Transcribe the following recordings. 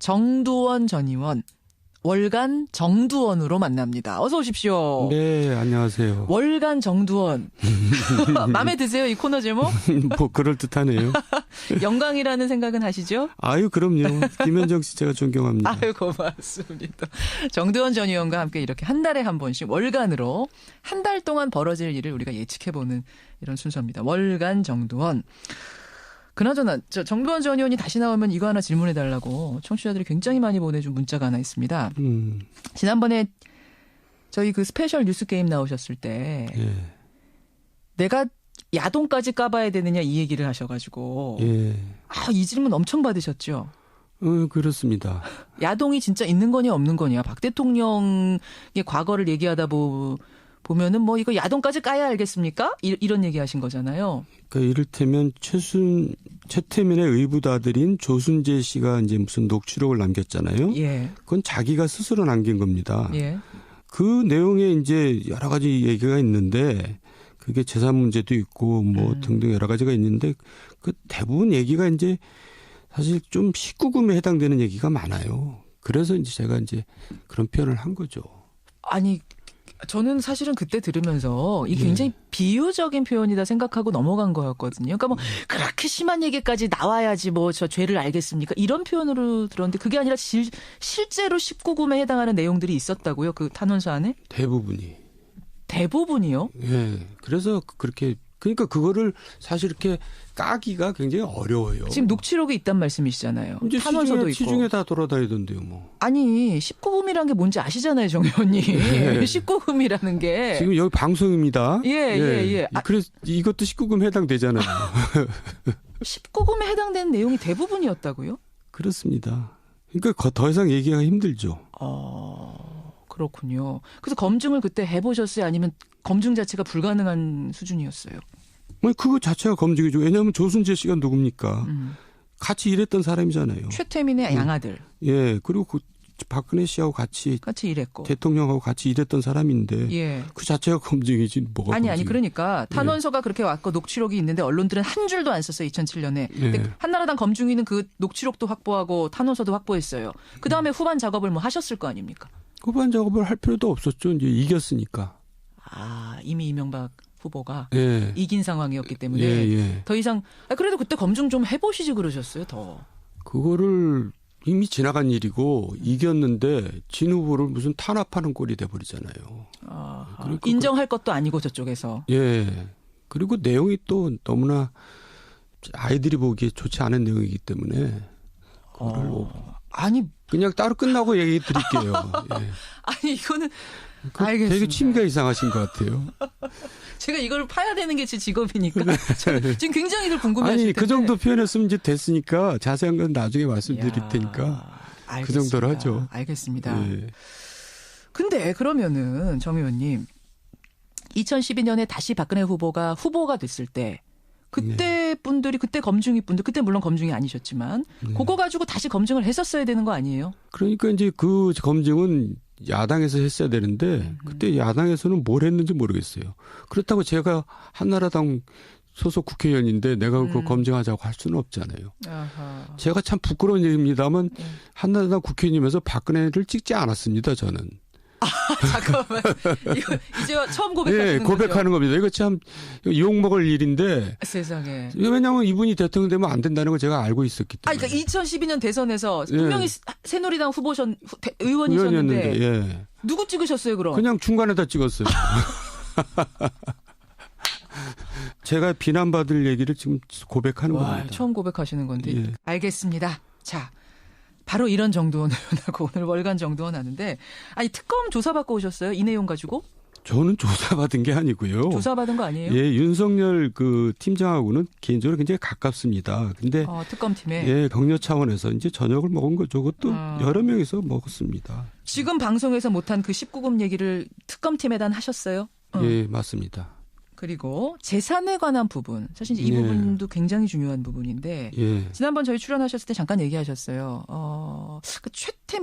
정두원 전 의원. 월간 정두원으로 만납니다. 어서 오십시오. 네, 안녕하세요. 월간 정두원. 마음에 드세요, 이 코너 제목? 뭐 그럴듯하네요. 영광이라는 생각은 하시죠? 아유, 그럼요. 김현정 씨 제가 존경합니다. 아유, 고맙습니다. 정두원 전 의원과 함께 이렇게 한 달에 한 번씩 월간으로 한 달 동안 벌어질 일을 우리가 예측해보는 이런 순서입니다. 월간 정두원. 그나저나 정두원 전 의원이 다시 나오면 이거 하나 질문해달라고 청취자들이 굉장히 많이 보내준 문자가 하나 있습니다. 지난번에 저희 그 스페셜 뉴스 게임 나오셨을 때 예. 내가 야동까지 까봐야 되느냐 이 얘기를 하셔가지고 예. 이 질문 엄청 받으셨죠? 그렇습니다. 야동이 진짜 있는 거냐 없는 거냐. 박 대통령의 과거를 얘기하다 보면은 뭐 이거 야동까지 까야 알겠습니까? 이런 얘기 하신 거잖아요. 그러니까 이를테면 최태민의 의붓아들인 조순재 씨가 이제 무슨 녹취록을 남겼잖아요. 예. 그건 자기가 스스로 남긴 겁니다. 예. 그 내용에 이제 여러 가지 얘기가 있는데 그게 재산 문제도 있고 뭐 등등 여러 가지가 있는데 그 대부분 얘기가 이제 사실 좀 19금에 해당되는 얘기가 많아요. 그래서 이제 제가 이제 그런 표현을 한 거죠. 아니, 저는 사실은 그때 들으면서 이게 굉장히 비유적인 표현이다 생각하고 넘어간 거였거든요. 그러니까 뭐 그렇게 심한 얘기까지 나와야지 뭐 저 죄를 알겠습니까? 이런 표현으로 들었는데 그게 아니라 실제로 19금에 해당하는 내용들이 있었다고요? 그 탄원서 안에? 대부분이. 대부분이요? 예. 그래서 그렇게 그러니까 그거를 사실 이렇게 까기가 굉장히 어려워요. 지금 녹취록이 있단 말씀이시잖아요. 이제 탄원서도 있고. 시중에 다 돌아다니던데요, 뭐. 아니 19금이라는 게 뭔지 아시잖아요, 정 의원님. 예. 19금이라는 게. 지금 여기 방송입니다. 예. 그래서 이것도 19금 해당되잖아요. 19금에 해당되는 내용이 대부분이었다고요? 그렇습니다. 그러니까 더 이상 얘기가 힘들죠. 그렇군요. 그래서 검증을 그때 해보셨어요? 아니면 검증 자체가 불가능한 수준이었어요? 그거 자체가 검증이죠. 왜냐하면 조순재 씨가 누굽니까? 같이 일했던 사람이잖아요. 최태민의 양아들. 예. 그리고 그 박근혜 씨하고 같이 일했고. 대통령하고 같이 일했던 사람인데 예. 그 자체가 검증이지 뭐가 아니 그러니까 탄원서가 그렇게 왔고 녹취록이 있는데 언론들은 한 줄도 안 썼어요. 2007년에. 근데 한나라당 검증위는 그 녹취록도 확보하고 탄원서도 확보했어요. 그다음에 후반 작업을 뭐 하셨을 거 아닙니까? 후반 작업을 할 필요도 없었죠. 이제 이겼으니까. 이미 이명박 후보가 예. 이긴 상황이었기 때문에 예. 더 이상 그래도 그때 검증 좀 해보시지 그러셨어요. 더. 그거를 이미 지나간 일이고 이겼는데 진 후보를 무슨 탄압하는 꼴이 돼버리잖아요. 그러니까 인정할 것도 아니고 저쪽에서. 예. 그리고 내용이 또 너무나 아이들이 보기에 좋지 않은 내용이기 때문에 그거를 그냥 따로 끝나고 얘기 드릴게요. 예. 아니 이거는 알겠습니다. 되게 취미가 이상하신 것 같아요. 제가 이걸 파야 되는 게 제 직업이니까 지금 굉장히들 궁금해하실 텐데. 그 정도 표현했으면 이제 됐으니까 자세한 건 나중에 말씀드릴 테니까 알겠습니다. 그 정도로 하죠. 알겠습니다. 예. 근데 그러면은 정 의원님 2012년에 다시 박근혜 후보가 됐을 때 그때 분들이 그때 검증이 분들 그때 물론 검증이 아니셨지만 그거 가지고 다시 검증을 했었어야 되는 거 아니에요? 그러니까 이제 그 검증은 야당에서 했어야 되는데 그때 야당에서는 뭘 했는지 모르겠어요. 그렇다고 제가 한나라당 소속 국회의원인데 내가 그거 검증하자고 할 수는 없잖아요. 아하. 제가 참 부끄러운 얘기입니다만 한나라당 국회의원이면서 박근혜를 찍지 않았습니다. 저는. 잠깐만. 이거 이제 처음 고백하시는 거죠? 고백하는 겁니다. 이거 참 욕먹을 일인데. 세상에. 왜냐하면 이분이 대통령 되면 안 된다는 걸 제가 알고 있었기 때문에. 그러니까 2012년 대선에서 분명히 새누리당 의원이셨는데 예. 누구 찍으셨어요 그럼? 그냥 중간에다 찍었어요. 제가 비난받을 얘기를 지금 고백하는 겁니다. 처음 고백하시는 건데. 예. 알겠습니다. 자. 바로 이런 정두원 의원하고 오늘 월간 정두원 하는데 특검 조사받고 오셨어요? 이 내용 가지고? 저는 조사받은 게 아니고요. 조사받은 거 아니에요? 예, 윤석열 그 팀장하고는 개인적으로 굉장히 가깝습니다. 근데 특검팀에 예, 격려 차원에서 이제 저녁을 먹은 거죠. 그것도 여러 명이서 먹었습니다. 지금 방송에서 못한 그 19금 얘기를 특검팀에다 하셨어요? 예, 맞습니다. 그리고 재산에 관한 부분. 사실 이 부분도 굉장히 중요한 부분인데 지난번 저희 출연하셨을 때 잠깐 얘기하셨어요. 그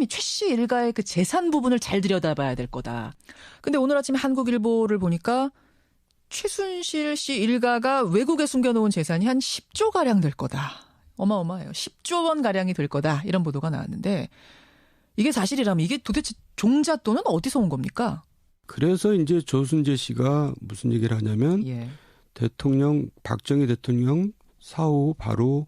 최 씨 일가의 그 재산 부분을 잘 들여다봐야 될 거다. 근데 오늘 아침에 한국일보를 보니까 최순실 씨 일가가 외국에 숨겨놓은 재산이 한 10조 가량 될 거다. 어마어마해요. 10조 원 가량이 될 거다 이런 보도가 나왔는데 이게 사실이라면 이게 도대체 종잣돈은 어디서 온 겁니까? 그래서 이제 조순재 씨가 무슨 얘기를 하냐면 예. 박정희 대통령 사후 바로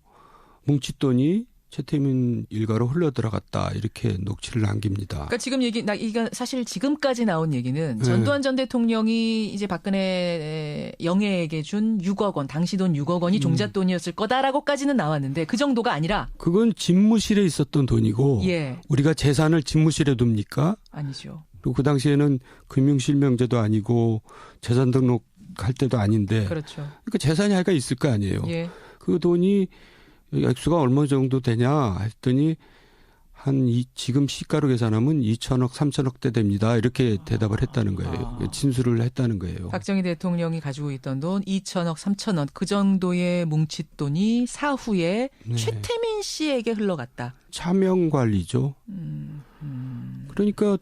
뭉칫돈이 최태민 일가로 흘러들어갔다 이렇게 녹취를 남깁니다. 그러니까 지금 이게 사실 지금까지 나온 얘기는 전두환 전 대통령이 이제 박근혜 영예에게 준 6억 원, 당시 돈 6억 원이 종잣돈이었을 거다라고까지는 나왔는데 그 정도가 아니라 그건 집무실에 있었던 돈이고 예. 우리가 재산을 집무실에 둡니까? 아니죠. 그리고 그 당시에는 금융실명제도 아니고 재산 등록할 때도 아닌데 그렇죠. 그러니까 재산이 하여간 있을 거 아니에요. 예. 그 돈이 액수가 얼마 정도 되냐 했더니 지금 시가로 계산하면 2천억, 3천억대 됩니다. 이렇게 대답을 했다는 거예요. 진술을 했다는 거예요. 박정희 대통령이 가지고 있던 돈 2천억, 3천억 그 정도의 뭉칫돈이 사후에 네. 최태민 씨에게 흘러갔다. 차명관리죠. 그러니까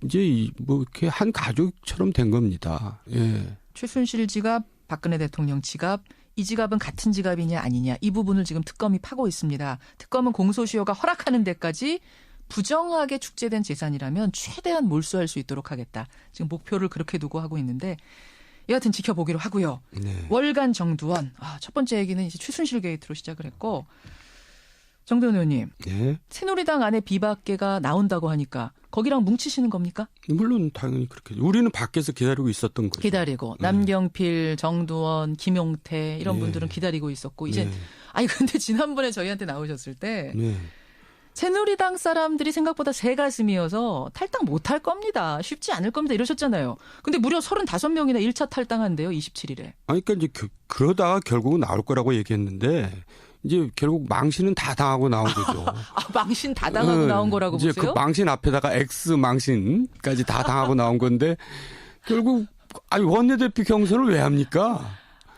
이제 뭐 이렇게 한 가족처럼 된 겁니다. 예. 최순실 지갑, 박근혜 대통령 지갑, 이 지갑은 같은 지갑이냐 아니냐 이 부분을 지금 특검이 파고 있습니다. 특검은 공소시효가 허락하는 데까지 부정하게 축제된 재산이라면 최대한 몰수할 수 있도록 하겠다. 지금 목표를 그렇게 두고 하고 있는데 여하튼 지켜보기로 하고요. 네. 월간 정두원. 첫 번째 얘기는 이제 최순실 게이트로 시작을 했고 정두원 의원님. 네. 새누리당 안에 비박계가 나온다고 하니까 거기랑 뭉치시는 겁니까? 물론 당연히 그렇게. 우리는 밖에서 기다리고 있었던 거죠. 기다리고 남경필, 정두원, 김용태 이런 분들은 기다리고 있었고 이제 아니 근데 지난번에 저희한테 나오셨을 때 새누리당 사람들이 생각보다 새 가슴이어서 탈당 못할 겁니다. 쉽지 않을 겁니다. 이러셨잖아요. 근데 무려 35명이나 1차 탈당한대요. 27일에. 아니 그러니까 이제 그러다가 결국은 나올 거라고 얘기했는데 이제 결국 망신은 다 당하고 나온 거죠. 망신 다 당하고 나온 거라고 이제 보세요? 그 망신 앞에다가 X 망신까지 다 당하고 나온 건데 결국 원내대표 경선을 왜 합니까?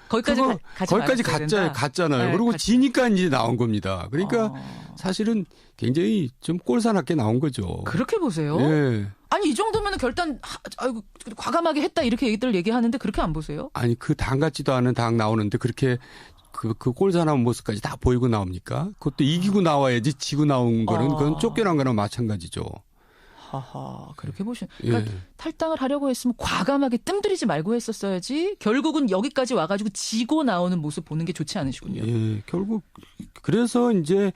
거기까지 갔잖아요. 네, 그리고 지니까 이제 나온 겁니다. 그러니까 사실은 굉장히 좀 꼴사납게 나온 거죠. 그렇게 보세요? 예. 아니 이 정도면 결단 과감하게 했다 이렇게 얘기하는데 그렇게 안 보세요? 아니 그 당 같지도 않은 당 나오는데 그렇게 그 꼴사나운 모습까지 다 보이고 나옵니까? 그것도 이기고 나와야지 지고 나온 거는 그건 쫓겨난 거나 마찬가지죠. 하하, 그렇게 그러니까 탈당을 하려고 했으면 과감하게 뜸들이지 말고 했었어야지 결국은 여기까지 와가지고 지고 나오는 모습 보는 게 좋지 않으시군요. 예, 결국 그래서 이제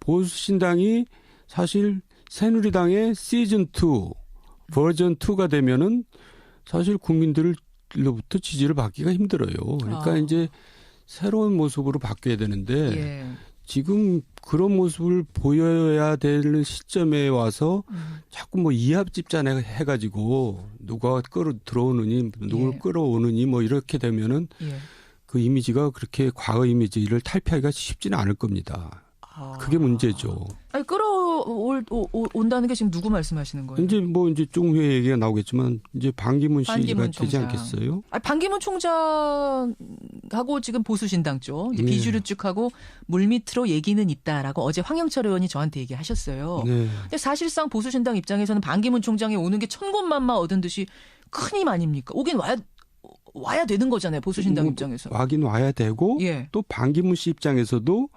보수신당이 사실 새누리당의 시즌2, 버전2가 되면은 사실 국민들로부터 지지를 받기가 힘들어요. 그러니까 이제 새로운 모습으로 바뀌어야 되는데 지금 그런 모습을 보여야 되는 시점에 와서 자꾸 뭐 이합집산 해가지고 누가 들어오느니 누굴 끌어오느니 뭐 이렇게 되면은 그 이미지가 그렇게 과거 이미지를 탈피하기가 쉽지는 않을 겁니다. 그게 문제죠. 아니, 끌어온다는 게 지금 누구 말씀하시는 거예요? 이제 조금 후에 얘기가 나오겠지만 이제 반기문 씨가 되지 않겠어요? 반기문 총장하고 지금 보수신당 쪽 이제 비주류 쪽하고 물밑으로 얘기는 있다라고 어제 황영철 의원이 저한테 얘기하셨어요. 근데 사실상 보수신당 입장에서는 반기문 총장이 오는 게 천군만마 얻은 듯이 큰 힘 아닙니까? 오긴 와야 되는 거잖아요. 보수신당 입장에서. 와긴 와야 되고 또 반기문 씨 입장에서도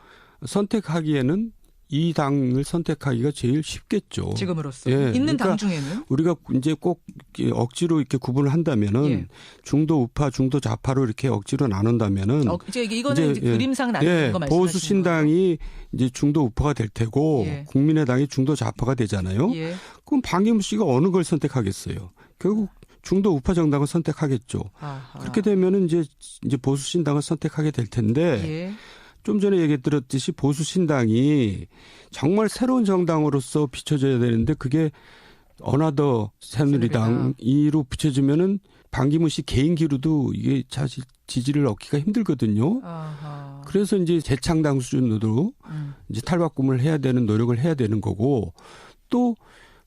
선택하기에는 이 당을 선택하기가 제일 쉽겠죠. 지금으로서 있는 그러니까 당 중에는 우리가 이제 꼭 억지로 이렇게 구분을 한다면은 중도 우파, 중도 좌파로 이렇게 억지로 나눈다면은 이거는 이제 그림상 나누는 거 말씀하시는 보수 신당이 이제 중도 우파가 될 테고 국민의당이 중도 좌파가 되잖아요. 그럼 반기문 씨가 어느 걸 선택하겠어요? 결국 중도 우파 정당을 선택하겠죠. 그렇게 되면은 이제 보수 신당을 선택하게 될 텐데. 좀 전에 얘기 들었듯이 보수신당이 정말 새로운 정당으로서 비춰져야 되는데 그게 어나더 새누리당이로 비춰지면은 반기문 씨 개인기로도 이게 사실 지지를 얻기가 힘들거든요. 그래서 이제 재창당 수준으로 이제 탈바꿈을 해야 되는 노력을 해야 되는 거고 또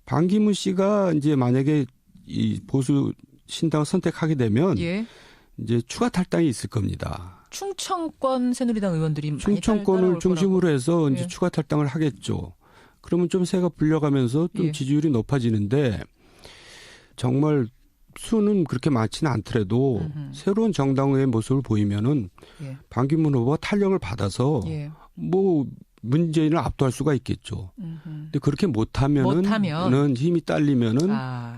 반기문 씨가 이제 만약에 이 보수신당을 선택하게 되면 이제 추가 탈당이 있을 겁니다. 충청권 새누리당 의원들이 충청권을 중심으로 해서 이제 추가 탈당을 하겠죠. 그러면 좀 새가 불려가면서 좀 지지율이 높아지는데 정말 수는 그렇게 많지는 않더라도 새로운 정당의 모습을 보이면은 반기문 후보가 탄력을 받아서 뭐 문재인을 압도할 수가 있겠죠. 근데 그렇게 못하면은 힘이 딸리면은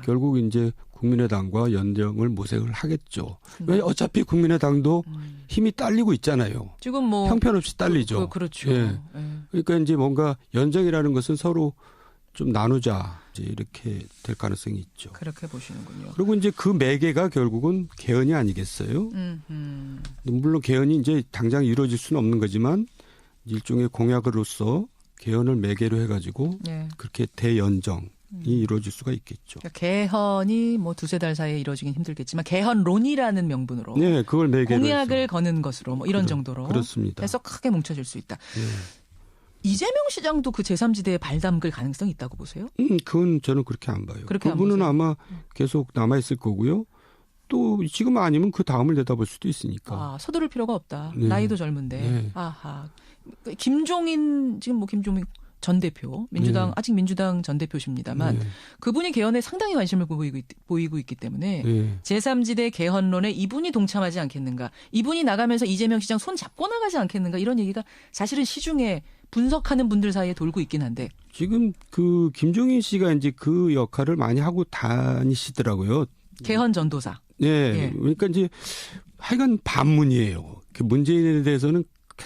결국 이제 국민의당과 연정을 모색을 하겠죠. 왜 어차피 국민의당도 힘이 딸리고 있잖아요. 지금 뭐 형편없이 딸리죠. 그렇죠. 예. 그러니까 이제 뭔가 연정이라는 것은 서로 좀 나누자 이제 이렇게 될 가능성이 있죠. 그렇게 보시는군요. 그리고 이제 그 매개가 결국은 개헌이 아니겠어요? 물론 개헌이 이제 당장 이루어질 수는 없는 거지만 일종의 공약으로서 개헌을 매개로 해가지고 네. 그렇게 대연정이 이루어질 수가 있겠죠. 그러니까 개헌이 뭐 두세 달 사이에 이루어지긴 힘들겠지만 개헌론이라는 명분으로 네, 그걸 매개로 공약을 해서. 거는 것으로 뭐 이런 정도로 그렇습니다. 해서 크게 뭉쳐질 수 있다. 네. 이재명 시장도 그 제3지대에 발 담글 가능성이 있다고 보세요? 그건 저는 그렇게 안 봐요. 그렇게 그분은 안 아마 계속 남아있을 거고요. 또 지금 아니면 그 다음을 내다볼 수도 있으니까. 서두를 필요가 없다. 네. 나이도 젊은데. 네. 아하. 김종인 지금 뭐 김종인 전 대표 민주당 네. 아직 민주당 전 대표십니다만 네. 그분이 개헌에 상당히 관심을 보이고 있기 때문에 네. 제3지대 개헌론에 이분이 동참하지 않겠는가. 이분이 나가면서 이재명 시장 손 잡고 나가지 않겠는가. 이런 얘기가 사실은 시중에 분석하는 분들 사이에 돌고 있긴 한데. 지금 그 김종인 씨가 이제 그 역할을 많이 하고 다니시더라고요. 개헌 전도사. 네. 예. 그러니까 이제 하여간 반문이에요. 그 문재인에 대해서는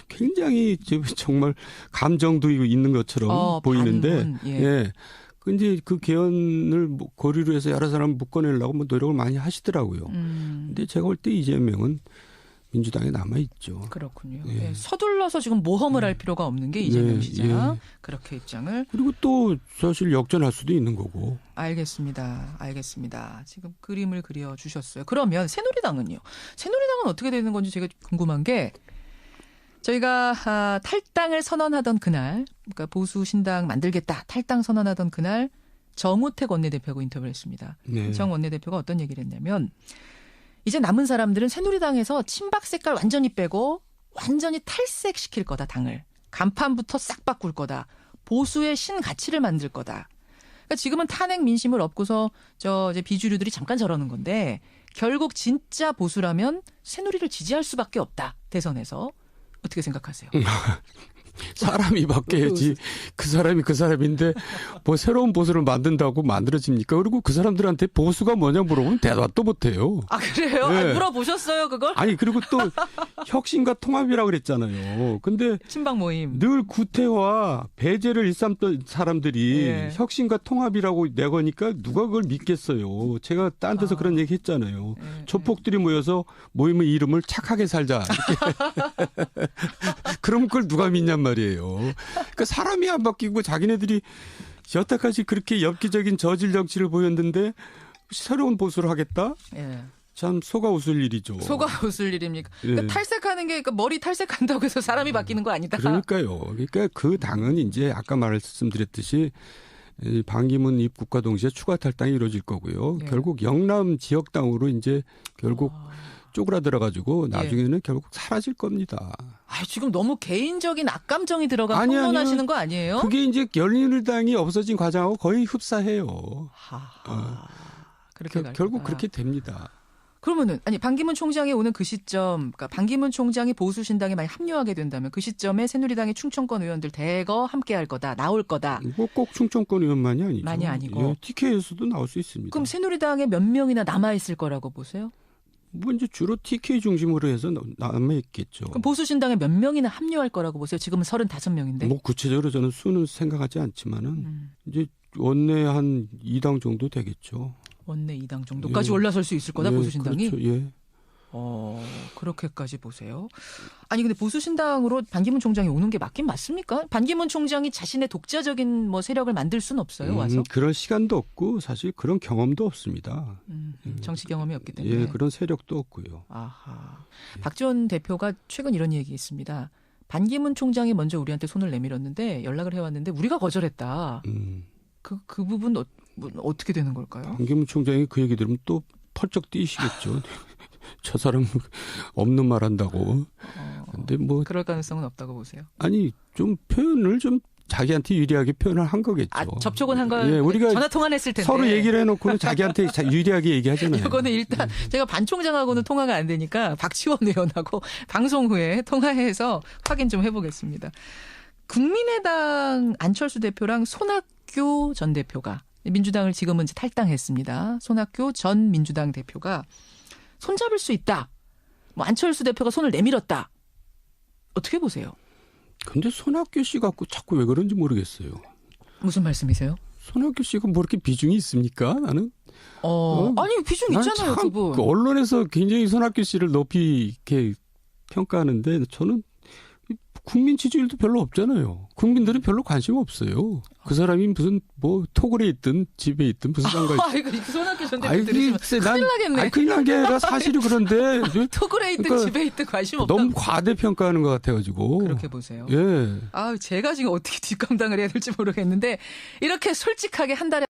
굉장히 정말 감정도 있는 것처럼 보이는데. 반문. 예. 예. 근데 그 개헌을 고리로 해서 여러 사람 묶어내려고 뭐 노력을 많이 하시더라고요. 근데 제가 볼 때 이재명은 민주당에 남아있죠. 그렇군요. 예. 예. 서둘러서 지금 모험을 할 필요가 없는 게 이재명 예, 시장. 예. 그렇게 입장을. 그리고 또 사실 역전할 수도 있는 거고. 알겠습니다. 지금 그림을 그려주셨어요. 그러면 새누리당은요? 새누리당은 어떻게 되는 건지 제가 궁금한 게 저희가 탈당을 선언하던 그날, 그러니까 보수 신당 만들겠다, 탈당 선언하던 그날 정우택 원내대표하고 인터뷰를 했습니다. 네. 정 원내대표가 어떤 얘기를 했냐면 이제 남은 사람들은 새누리당에서 친박 색깔 완전히 빼고 완전히 탈색시킬 거다, 당을. 간판부터 싹 바꿀 거다. 보수의 신가치를 만들 거다. 그러니까 지금은 탄핵 민심을 업고서 이제 비주류들이 잠깐 저러는 건데 결국 진짜 보수라면 새누리를 지지할 수밖에 없다. 대선에서. 어떻게 생각하세요? 사람이 바뀌어야지. 그 사람이 그 사람인데 뭐 새로운 보수를 만든다고 만들어집니까? 그리고 그 사람들한테 보수가 뭐냐 물어보면 대답도 못해요. 아 그래요? 네. 물어보셨어요 그걸? 아니 그리고 또 혁신과 통합이라고 그랬잖아요. 근데 친박 모임. 늘 구태와 배제를 일삼던 사람들이 예. 혁신과 통합이라고 내거니까 누가 그걸 믿겠어요. 제가 딴 데서 그런 얘기 했잖아요. 예. 조폭들이 모여서 모임의 이름을 착하게 살자. 그럼 그걸 누가 믿냔 말이에요. 그러니까 사람이 안 바뀌고 자기네들이 여태까지 그렇게 엽기적인 저질 정치를 보였는데 새로운 보수를 하겠다? 예. 참 속아 웃을 일이죠. 속아 웃을 일입니까? 그러니까 예. 탈색하는 게 그러니까 머리 탈색한다고 해서 사람이 바뀌는 거 아니다. 그러니까요. 그러니까 그 당은 이제 아까 말씀드렸듯이 반기문 입국과 동시에 추가 탈당이 이루어질 거고요. 예. 결국 영남 지역당으로 이제 결국 쪼그라들어가지고 나중에는 결국 사라질 겁니다. 지금 너무 개인적인 악감정이 들어간 아니요. 평론하시는 거 아니에요? 그게 이제 열린우리당이 없어진 과정하고 거의 흡사해요. 그렇게 갈 결국 거다. 그렇게 됩니다. 그러면은 반기문 총장이 오는 그 시점, 그러니까 반기문 총장이 보수 신당에 많이 합류하게 된다면 그 시점에 새누리당의 충청권 의원들 대거 함께할 거다, 나올 거다. 뭐 꼭 충청권 의원만이 아니죠. 많이 아니고. 예, TK에서도 나올 수 있습니다. 그럼 새누리당에 몇 명이나 남아 있을 거라고 보세요? 뭐 이제 주로 TK 중심으로 해서 남아 있겠죠. 그럼 보수 신당에 몇 명이나 합류할 거라고 보세요? 지금은 35명인데. 뭐 구체적으로 저는 수는 생각하지 않지만은 이제 원내 한 2당 정도 되겠죠. 원내 2당 정도까지 예. 올라설 수 있을 거다, 예, 보수신당이? 그렇죠. 예. 그렇게까지 보세요. 아니, 근데 보수신당으로 반기문 총장이 오는 게 맞긴 맞습니까? 반기문 총장이 자신의 독자적인 뭐 세력을 만들 수는 없어요, 와서? 그런 시간도 없고 사실 그런 경험도 없습니다. 정치 경험이 없기 때문에. 예, 그런 세력도 없고요. 아하. 박지원 대표가 최근 이런 얘기했습니다. 반기문 총장이 먼저 우리한테 손을 내밀었는데 연락을 해왔는데 우리가 거절했다. 그 부분 어떻게 되는 걸까요? 반기문 총장이 그 얘기 들으면 또 펄쩍 뛰시겠죠. 저 사람 없는 말 한다고. 근데 뭐 그럴 가능성은 없다고 보세요. 아니 좀 표현을 좀 자기한테 유리하게 표현을 한 거겠죠. 아, 접촉은 한 걸. 예, 우리가 전화 통화는 했을 텐데. 서로 얘기를 해놓고는 자기한테 유리하게 얘기하잖아요. 이거는 일단 제가 반 총장하고는 통화가 안 되니까 박지원 의원하고 방송 후에 통화해서 확인 좀 해보겠습니다. 국민의당 안철수 대표랑 손학규 전 대표가 민주당을 지금은 이제 탈당했습니다. 손학규 전 민주당 대표가 손잡을 수 있다. 뭐 안철수 대표가 손을 내밀었다. 어떻게 보세요? 근데 손학규 씨 갖고 자꾸 왜 그런지 모르겠어요. 무슨 말씀이세요? 손학규 씨가 뭐 이렇게 비중이 있습니까? 나는. 아니 비중 있잖아요, 그분. 그 언론에서 굉장히 손학규 씨를 높이 이렇게 평가하는데 저는 국민 지지율도 별로 없잖아요. 국민들은 별로 관심 없어요. 그 사람이 무슨 뭐 토굴에 있든 집에 있든 무슨 상관이 있어요. 이거 손학규 전 대표 들으시면 큰일 나겠네. 큰일 난 게 아니라 사실이 그런데. 토굴에 있든 그러니까 집에 있든 관심 없다. 너무 과대평가하는 것 같아가지고. 그렇게 보세요. 예. 제가 지금 어떻게 뒷감당을 해야 될지 모르겠는데 이렇게 솔직하게 한 달에